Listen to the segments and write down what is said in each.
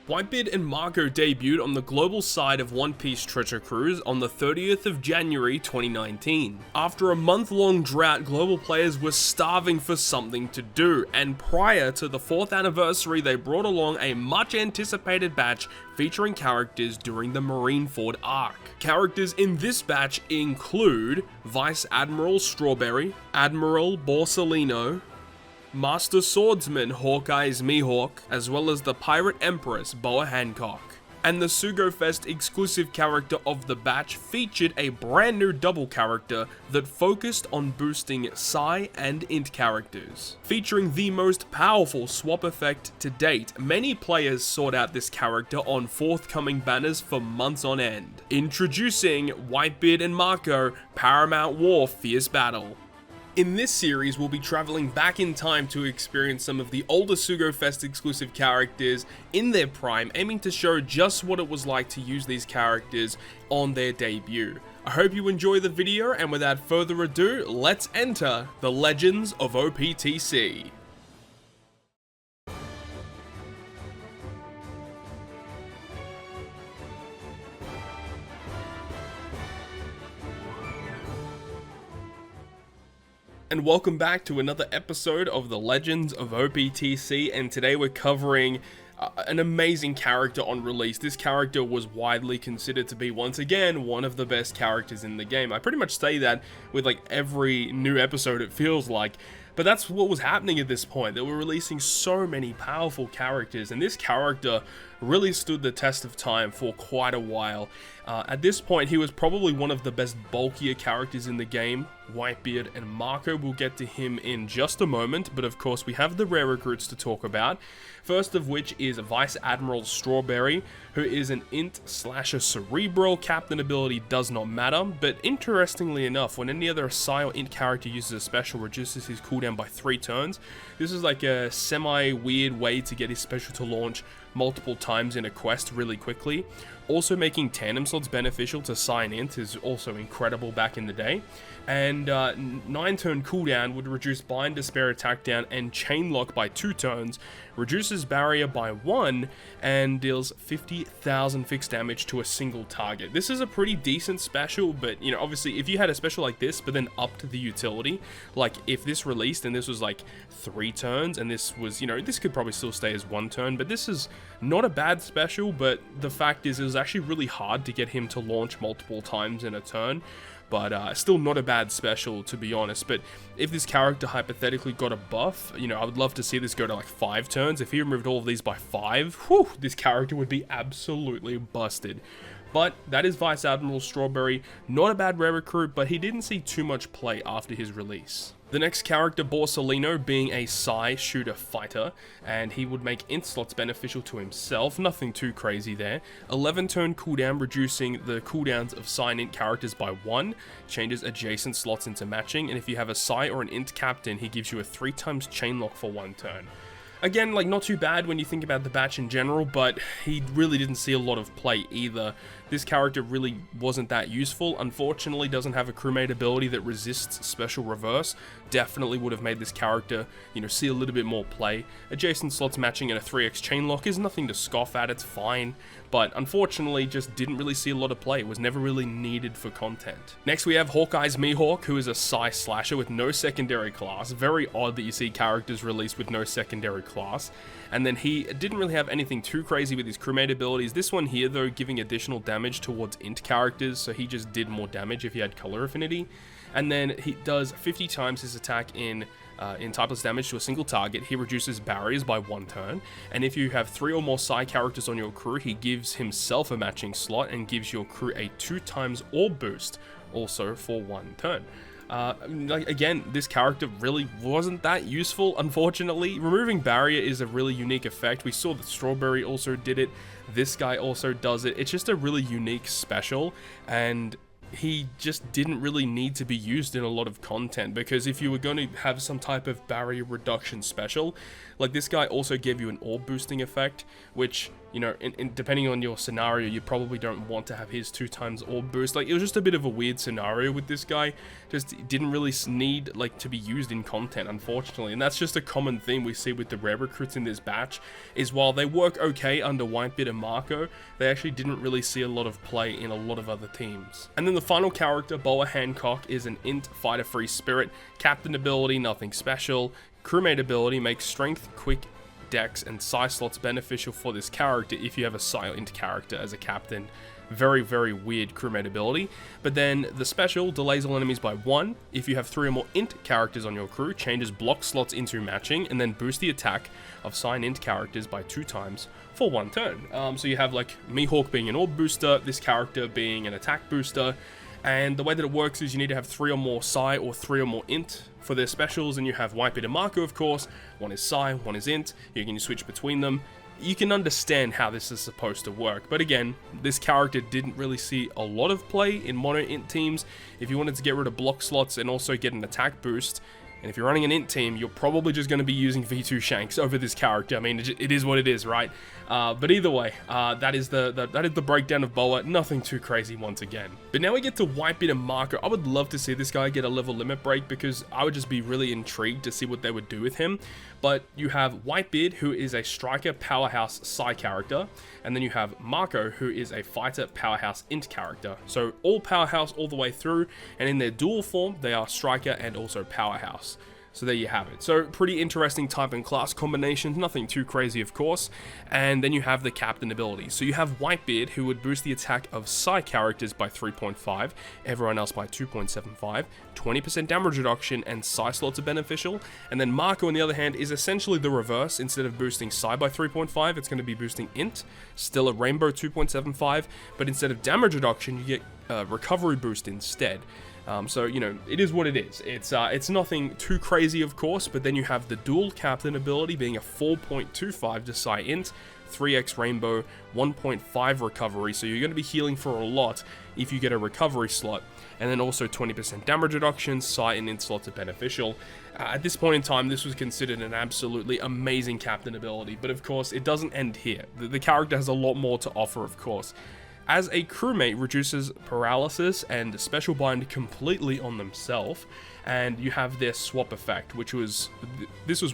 Whitebeard and Marco debuted on the global side of One Piece Treasure Cruise on the 30th of January 2019. After a month-long drought, global players were starving for something to do, and prior to the 4th anniversary, they brought along a much-anticipated batch featuring characters during the Marineford arc. Characters in this batch include Vice Admiral Strawberry, Admiral Borsalino, Master Swordsman Hawkeye's Mihawk, as well as the Pirate Empress Boa Hancock. And the Sugo-Fest exclusive character of the batch featured a brand new double character that focused on boosting Psi and Int characters. Featuring the most powerful swap effect to date, many players sought out this character on forthcoming banners for months on end. Introducing Whitebeard and Marco Paramount War Fierce Battle. In this series, we'll be traveling back in time to experience some of the older Sugo-Fest exclusive characters in their prime, aiming to show just what it was like to use these characters on their debut. I hope you enjoy the video, and without further ado, let's enter the Legends of OPTC. And welcome back to another episode of the Legends of OPTC, and today we're covering an amazing character on release. This character was widely considered to be, once again, one of the best characters in the game. I pretty much say that with like every new episode, it feels like. But that's what was happening at this point. They were releasing so many powerful characters, and this character really stood the test of time for quite a while. At this point, he was probably one of the best bulkier characters in the game. Whitebeard and Marco, we'll get to him in just a moment, but of course we have the rare recruits to talk about. First of which is Vice Admiral Strawberry, who is an int / a cerebral. Captain ability does not matter, but interestingly enough, when any other Psi or int character uses a special, reduces his cooldown by 3 turns. This is like a semi-weird way to get his special to launch multiple times in a quest really quickly. Also making tandem slots beneficial to Psi and int is also incredible back in the day. And 9-turn cooldown would reduce Bind, Despair, Attack Down, and Chain Lock by 2 turns, reduces Barrier by 1, and deals 50,000 fixed damage to a single target. This is a pretty decent special, but you know, obviously if you had a special like this, but then up to the utility, like if this released and this was like 3 turns, and this was, you know, this could probably still stay as 1 turn, but this is not a bad special. But the fact is, it was actually really hard to get him to launch multiple times in a turn. But still not a bad special, to be honest. But if this character hypothetically got a buff, you know, I would love to see this go to like 5 turns. If he removed all of these by 5, whew, this character would be absolutely busted. But that is Vice Admiral Strawberry. Not a bad rare recruit, but he didn't see too much play after his release. The next character, Borsalino, being a Psi shooter fighter, and he would make int slots beneficial to himself, nothing too crazy there. 11-turn cooldown, reducing the cooldowns of Psi and int characters by 1, changes adjacent slots into matching, and if you have a Psi or an int captain, he gives you a 3 times chain lock for 1 turn. Again, like, not too bad when you think about the batch in general, but he really didn't see a lot of play either. This character really wasn't that useful. Unfortunately, doesn't have a crewmate ability that resists special reverse. Definitely would have made this character, you know, see a little bit more play. Adjacent slots matching and a 3x chain lock is nothing to scoff at, it's fine. But unfortunately, just didn't really see a lot of play. It was never really needed for content. Next, we have Hawkeye's Mihawk, who is a Psi slasher with no secondary class. Very odd that you see characters released with no secondary class. And then he didn't really have anything too crazy with his crewmate abilities. This one here, though, giving additional damage towards int characters, so he just did more damage if he had color affinity. And then he does 50 times his attack in typeless damage to a single target. He reduces barriers by 1 turn, and if you have 3 or more Psi characters on your crew, he gives himself a matching slot and gives your crew a 2 times orb boost, also for 1 turn. Again, this character really wasn't that useful, unfortunately. Removing barrier is a really unique effect. We saw that Strawberry also did it. This guy also does it. It's just a really unique special, and he just didn't really need to be used in a lot of content, because if you were going to have some type of barrier reduction special, like this guy also gave you an orb boosting effect, which you know, depending on your scenario, you probably don't want to have his 2x orb boost. Like, it was just a bit of a weird scenario with this guy. Just didn't really need, like, to be used in content, unfortunately. And that's just a common theme we see with the rare recruits in this batch, is while they work okay under Whitebeard and Marco, they actually didn't really see a lot of play in a lot of other teams. And then the final character, Boa Hancock, is an int fighter free spirit. Captain ability, nothing special. Crewmate ability makes strength, quick, dex, and psi slots beneficial for this character if you have a silent character as a captain. Very, very weird crewmate ability. But then the special delays all enemies by 1. If you have 3 or more int characters on your crew, changes block slots into matching, and then boost the attack of psi and int characters by 2 times for 1 turn. So you have like Mihawk being an orb booster, this character being an attack booster. And the way that it works is you need to have 3 or more psi or 3 or more int for their specials, and you have Whitebeard and Marco, of course. One is psi, one is int. You can switch between them. You can understand how this is supposed to work, but again, this character didn't really see a lot of play in mono int teams. If you wanted to get rid of block slots and also get an attack boost, and if you're running an int team, you're probably just going to be using V2 Shanks over this character. I mean, it is what it is, right? But either way, that is the breakdown of Boa. Nothing too crazy once again. But now we get to Whitebeard and Marco. I would love to see this guy get a level limit break because I would just be really intrigued to see what they would do with him. But you have Whitebeard, who is a striker powerhouse psi character, and then you have Marco, who is a fighter powerhouse int character. So all powerhouse all the way through, and in their dual form, they are striker and also powerhouse. So there you have it. So pretty interesting type and class combinations, nothing too crazy of course. And then you have the captain ability. So you have Whitebeard, who would boost the attack of psi characters by 3.5, everyone else by 2.75, 20% damage reduction, and psi slots are beneficial. And then Marco, on the other hand, is essentially the reverse. Instead of boosting psi by 3.5, it's going to be boosting int, still a rainbow 2.75, but instead of damage reduction, you get a recovery boost instead. So, you know, it is what it is. It's nothing too crazy, of course, but then you have the dual captain ability being a 4.25 to psi int, 3x rainbow, 1.5 recovery, so you're going to be healing for a lot if you get a recovery slot, and then also 20% damage reduction, psi and int slots are beneficial. At this point in time, this was considered an absolutely amazing captain ability, but of course, it doesn't end here. The character has a lot more to offer, of course. As a crewmate, reduces paralysis and special bind completely on themselves, and you have their swap effect, which was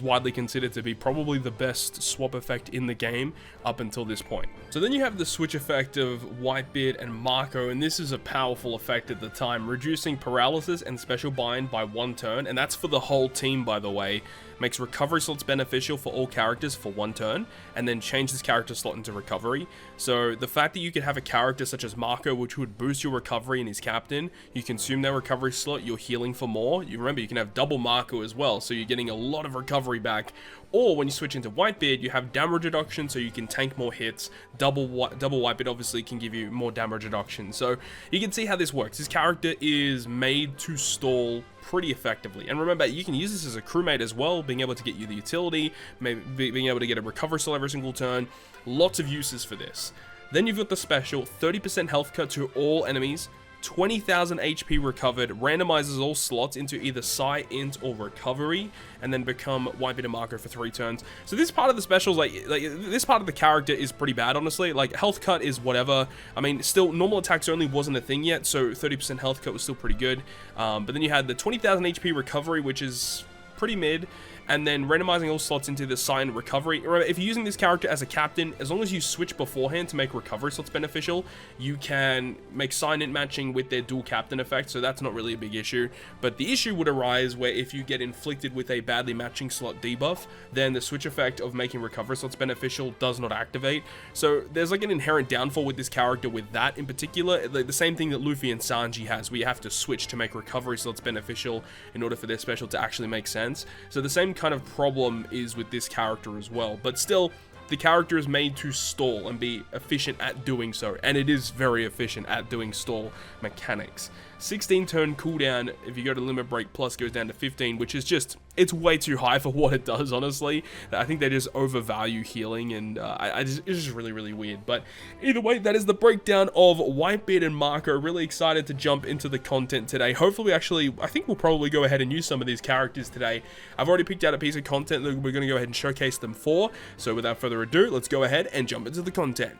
widely considered to be probably the best swap effect in the game up until this point. So then you have the switch effect of Whitebeard and Marco, and this is a powerful effect at the time, reducing paralysis and special bind by 1 turn, and that's for the whole team, by the way. Makes recovery slots beneficial for all characters for 1 turn, and then change this character slot into recovery. So the fact that you could have a character such as Marco, which would boost your recovery and his captain, you consume their recovery slot, you're healing for more. You remember, you can have double Marco as well, so you're getting a lot of recovery back. Or when you switch into Whitebeard, you have damage reduction, so you can tank more hits. Double Whitebeard obviously can give you more damage reduction. So you can see how this works. This character is made to stall pretty effectively. And remember, you can use this as a crewmate as well, being able to get you the utility, maybe being able to get a recovery slot every single turn. Lots of uses for this. Then you've got the special, 30% health cut to all enemies, 20,000 HP recovered, randomizes all slots into either psi, int, or recovery, and then become Whitebeard and Marco for 3 turns. So this part of the specials, like this part of the character is pretty bad, honestly. Like, health cut is whatever. I mean, still, normal attacks only wasn't a thing yet, so 30% health cut was still pretty good. But then you had the 20,000 HP recovery, which is pretty mid, and then randomizing all slots into the psi and recovery. Remember, if you're using this character as a captain, as long as you switch beforehand to make recovery slots beneficial, you can make psi and int matching with their dual captain effect, so that's not really a big issue. But the issue would arise where if you get inflicted with a badly matching slot debuff, then the switch effect of making recovery slots beneficial does not activate. So there's like an inherent downfall with this character with that in particular, like the same thing that Luffy and Sanji has, where you have to switch to make recovery slots beneficial in order for their special to actually make sense. So the same kind of problem is with this character as well, but still, the character is made to stall and be efficient at doing so, and it is very efficient at doing stall mechanics. 16 turn cooldown. If you go to limit break plus goes down to 15, which is just, it's way too high for what it does, honestly. I think they just overvalue healing, and it's just really, really weird. But either way, that is the breakdown of Whitebeard and Marco. Really excited to jump into the content today. Hopefully, I think we'll probably go ahead and use some of these characters today. I've already picked out a piece of content that we're going to go ahead and showcase them for. So without further ado, let's go ahead and jump into the content.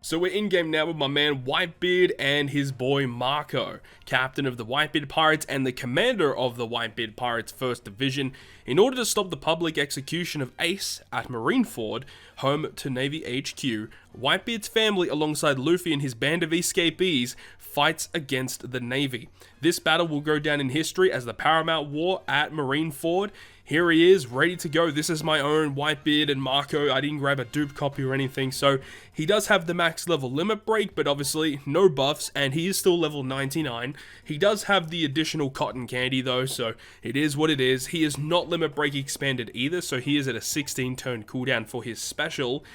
So we're in game now with my man Whitebeard and his boy Marco, captain of the Whitebeard Pirates and the commander of the Whitebeard Pirates 1st Division, in order to stop the public execution of Ace at Marineford, home to Navy HQ. Whitebeard's family, alongside Luffy and his band of escapees, fights against the Navy. This battle will go down in history as the Paramount War at Marineford. Here he is, ready to go. This is my own Whitebeard and Marco. I didn't grab a dupe copy or anything, so he does have the max level limit break, but obviously no buffs, and he is still level 99. He does have the additional cotton candy though, so it is what it is. He is not limit break expanded either, so he is at a 16 turn cooldown for his special,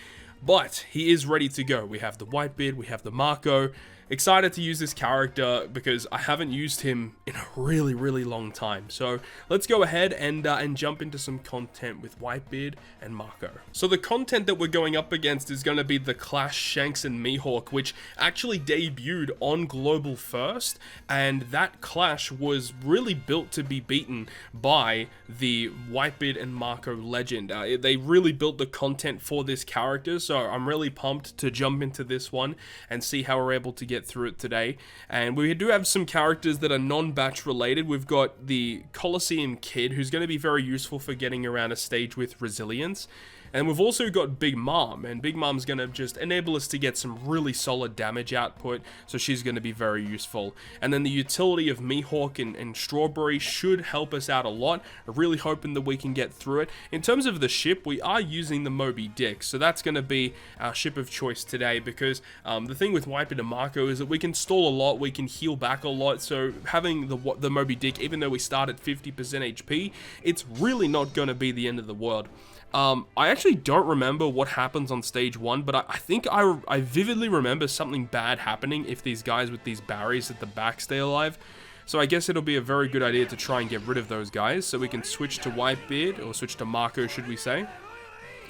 but he is ready to go. We have the Whitebeard, we have the Marco. Excited to use this character because I haven't used him in a really, really long time. So let's go ahead and jump into some content with Whitebeard and Marco. So the content that we're going up against is going to be the Clash Shanks and Mihawk, which actually debuted on Global first, and that clash was really built to be beaten by the Whitebeard and Marco legend. They really built the content for this character, so I'm really pumped to jump into this one and see how we're able to get through it today. And we do have some characters that are non-batch related. We've got the Coliseum Kid, who's going to be very useful for getting around a stage with resilience. And we've also got Big Mom, and Big Mom's going to just enable us to get some really solid damage output, so she's going to be very useful. And then the utility of Mihawk and Strawberry should help us out a lot. I'm really hoping that we can get through it. In terms of the ship, we are using the Moby Dick, so that's going to be our ship of choice today, because the thing with Whitebeard and Marco is that we can stall a lot, we can heal back a lot, so having the Moby Dick, even though we start at 50% HP, it's really not going to be the end of the world. I actually don't remember what happens on stage 1, but I think I vividly remember something bad happening if these guys with these barriers at the back stay alive. So I guess it'll be a very good idea to try and get rid of those guys, so we can switch to Whitebeard, or switch to Marco, should we say.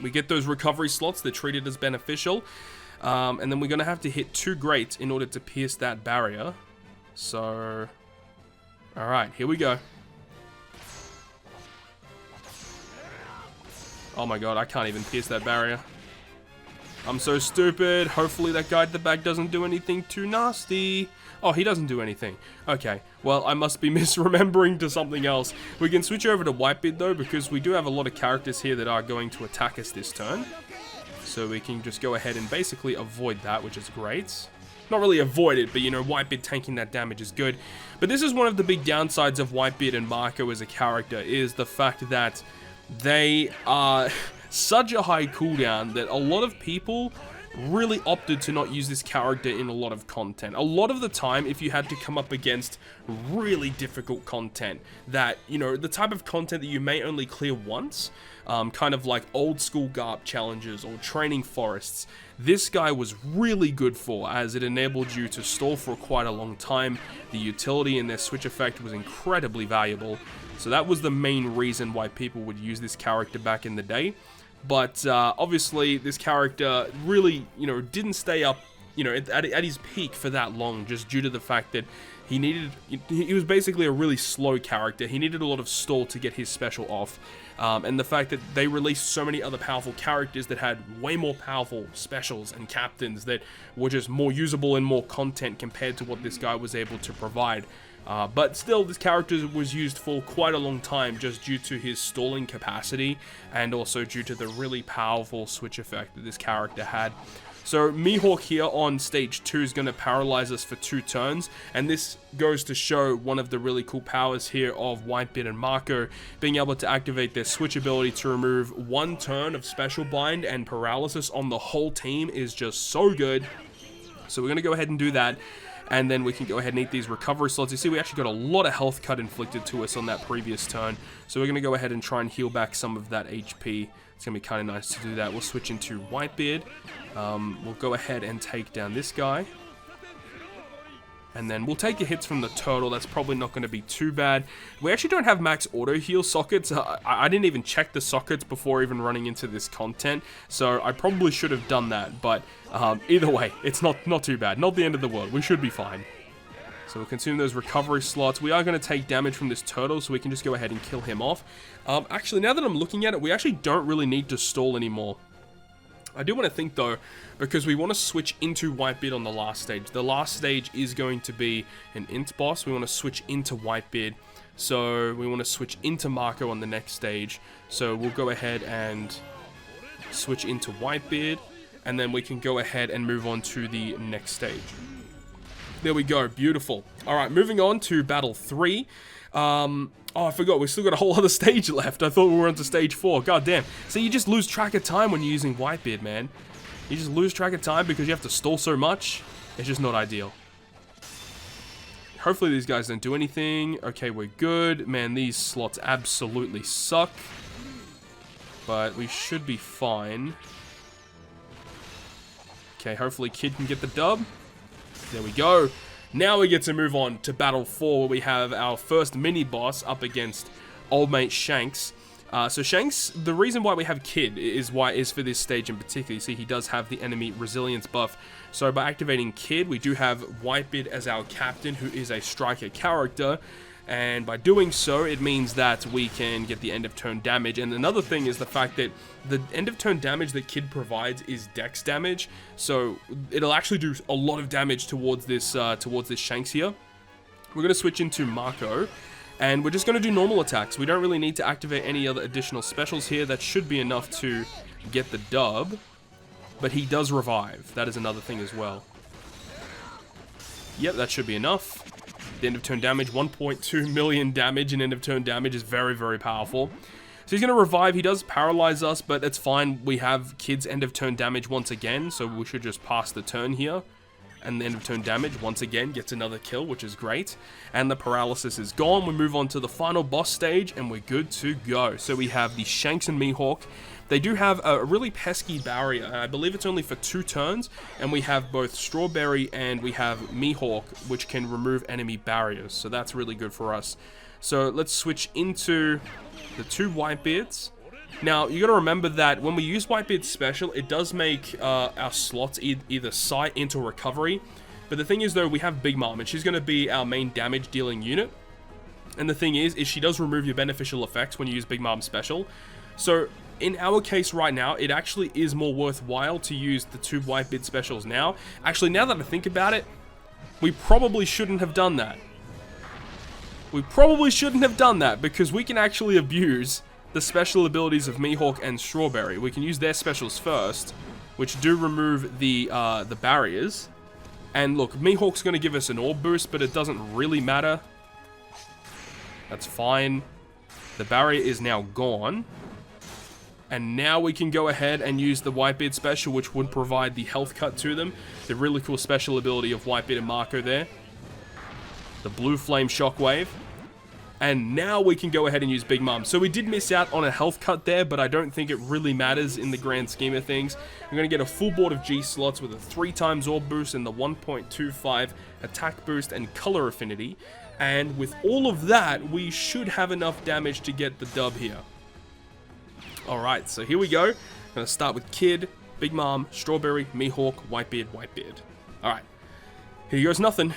We get those recovery slots, they're treated as beneficial, and then we're going to have to hit 2 greats in order to pierce that barrier. So, alright, here we go. Oh my god, I can't even pierce that barrier. I'm so stupid. Hopefully that guy at the back doesn't do anything too nasty. Oh, he doesn't do anything. Okay, well, I must be misremembering to something else. We can switch over to Whitebeard though, because we do have a lot of characters here that are going to attack us this turn. So we can just go ahead and basically avoid that, which is great. Not really avoid it, but you know, Whitebeard tanking that damage is good. But this is one of the big downsides of Whitebeard and Marco as a character, is the fact that they are such a high cooldown that a lot of people really opted to not use this character in a lot of content. A lot of the time, if you had to come up against really difficult content that, you know, the type of content that you may only clear once, kind of like old school GARP challenges or training forests, this guy was really good for, as it enabled you to stall for quite a long time. The utility in their switch effect was incredibly valuable. So that was the main reason why people would use this character back in the day. But obviously, this character really, you know, didn't stay up, you know, at his peak for that long, just due to the fact that he was basically a really slow character. He needed a lot of stall to get his special off. And the fact that they released so many other powerful characters that had way more powerful specials and captains that were just more usable and more content compared to what this guy was able to provide. But still, this character was used for quite a long time just due to his stalling capacity and also due to the really powerful switch effect that this character had. So Mihawk here on stage 2 is going to paralyze us for 2 turns, and this goes to show one of the really cool powers here of Whitebeard and Marco, being able to activate their switch ability to remove 1 turn of special bind and paralysis on the whole team is just so good. So we're going to go ahead and do that. And then we can go ahead and eat these recovery slots. You see, we actually got a lot of health cut inflicted to us on that previous turn. So we're going to go ahead and try and heal back some of that HP. It's going to be kind of nice to do that. We'll switch into Whitebeard. We'll go ahead and take down this guy. And then we'll take the hits from the turtle. That's probably not going to be too bad. We actually don't have max auto heal sockets. I didn't even check the sockets before even running into this content. So I probably should have done that. But either way, it's not too bad. Not the end of the world. We should be fine. So we'll consume those recovery slots. We are going to take damage from this turtle, so we can just go ahead and kill him off. Actually, now that I'm looking at it, we actually don't really need to stall anymore. I do want to think, though, because we want to switch into Whitebeard on the last stage. The last stage is going to be an int boss. We want to switch into Whitebeard. So we want to switch into Marco on the next stage. So we'll go ahead and switch into Whitebeard. And then we can go ahead and move on to the next stage. There we go. Beautiful. Alright, moving on to Battle 3. Oh, I forgot. We still got a whole other stage left. I thought we were on to stage 4. God damn. So you just lose track of time when you're using Whitebeard, man. You just lose track of time because you have to stall so much. It's just not ideal. Hopefully these guys don't do anything. Okay, we're good. Man, these slots absolutely suck. But we should be fine. Okay, hopefully Kid can get the dub. There we go. Now we get to move on to Battle 4, where we have our first mini-boss up against old mate Shanks. So Shanks, the reason why we have Kid is for this stage in particular. You see, he does have the enemy resilience buff. So by activating Kid, we do have Whitebeard as our captain, who is a striker character. And by doing so, it means that we can get the end of turn damage. And another thing is the fact that the end of turn damage that Kid provides is dex damage. So it'll actually do a lot of damage towards this Shanks here. We're going to switch into Marco. And we're just going to do normal attacks. We don't really need to activate any other additional specials here. That should be enough to get the dub. But he does revive. That is another thing as well. Yep, that should be enough. The end of turn damage, 1.2 million damage in end of turn damage is very, very powerful. So he's going to revive. He does paralyze us, but it's fine. We have Kid's end of turn damage once again, so we should just pass the turn here. And the end of turn damage, once again, gets another kill, which is great. And the paralysis is gone. We move on to the final boss stage, and we're good to go. So we have the Shanks and Mihawk. They do have a really pesky barrier. I believe it's only for 2 turns. And we have both Strawberry and we have Mihawk, which can remove enemy barriers. So that's really good for us. So let's switch into the 2 Whitebeards. Now, you got to remember that when we use Whitebeard's special, it does make our slots either sight into recovery. But the thing is, though, we have Big Mom, and she's going to be our main damage dealing unit. And the thing is she does remove your beneficial effects when you use Big Mom's special. So in our case right now, it actually is more worthwhile to use the 2 Whitebeard specials now. Actually, now that I think about it, we probably shouldn't have done that. We probably shouldn't have done that because we can actually abuse the special abilities of Mihawk and Strawberry. We can use their specials first, which do remove the barriers. And look, Mihawk's going to give us an orb boost, but it doesn't really matter. That's fine. The barrier is now gone. And now we can go ahead and use the Whitebeard special, which would provide the health cut to them. The really cool special ability of Whitebeard and Marco there. The blue flame shockwave. And now we can go ahead and use Big Mom. So we did miss out on a health cut there, but I don't think it really matters in the grand scheme of things. We're going to get a full board of G slots with a 3x orb boost and the 1.25 attack boost and color affinity. And with all of that, we should have enough damage to get the dub here. Alright, so here we go. I'm going to start with Kid, Big Mom, Strawberry, Mihawk, Whitebeard, Whitebeard. Alright, here goes nothing.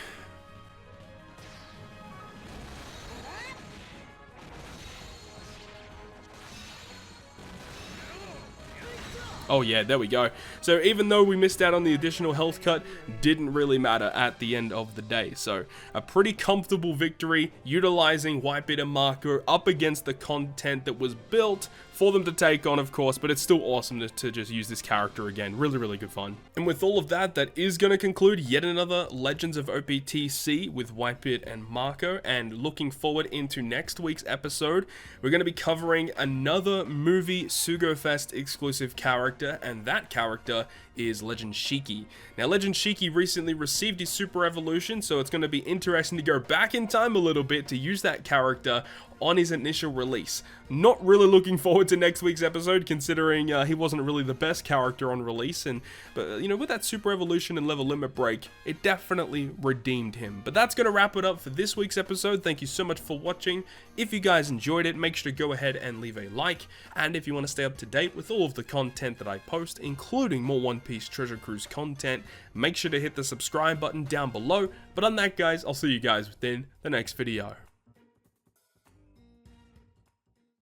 Oh yeah, there we go. So even though we missed out on the additional health cut, didn't really matter at the end of the day. So a pretty comfortable victory, utilizing Whitebeard and Marco up against the content that was built for them to take on, of course, but it's still awesome to just use this character again. Really, really good fun. And with all of that, that is going to conclude yet another Legends of OPTC with Whitebeard and Marco. And looking forward into next week's episode, we're going to be covering another movie Sugo-Fest exclusive character, and that character is Legend Shiki. Now, Legend Shiki recently received his Super Evolution, so it's going to be interesting to go back in time a little bit to use that character on his initial release. Not really looking forward to next week's episode, considering he wasn't really the best character on release, but you know, with that super evolution and level limit break, it definitely redeemed him. But that's going to wrap it up for this week's episode. Thank you so much for watching. If you guys enjoyed it, make sure to go ahead and leave a like, and if you want to stay up to date with all of the content that I post, including more One Piece Treasure Cruise content, make sure to hit the subscribe button down below. But on that, guys, I'll see you guys within the next video.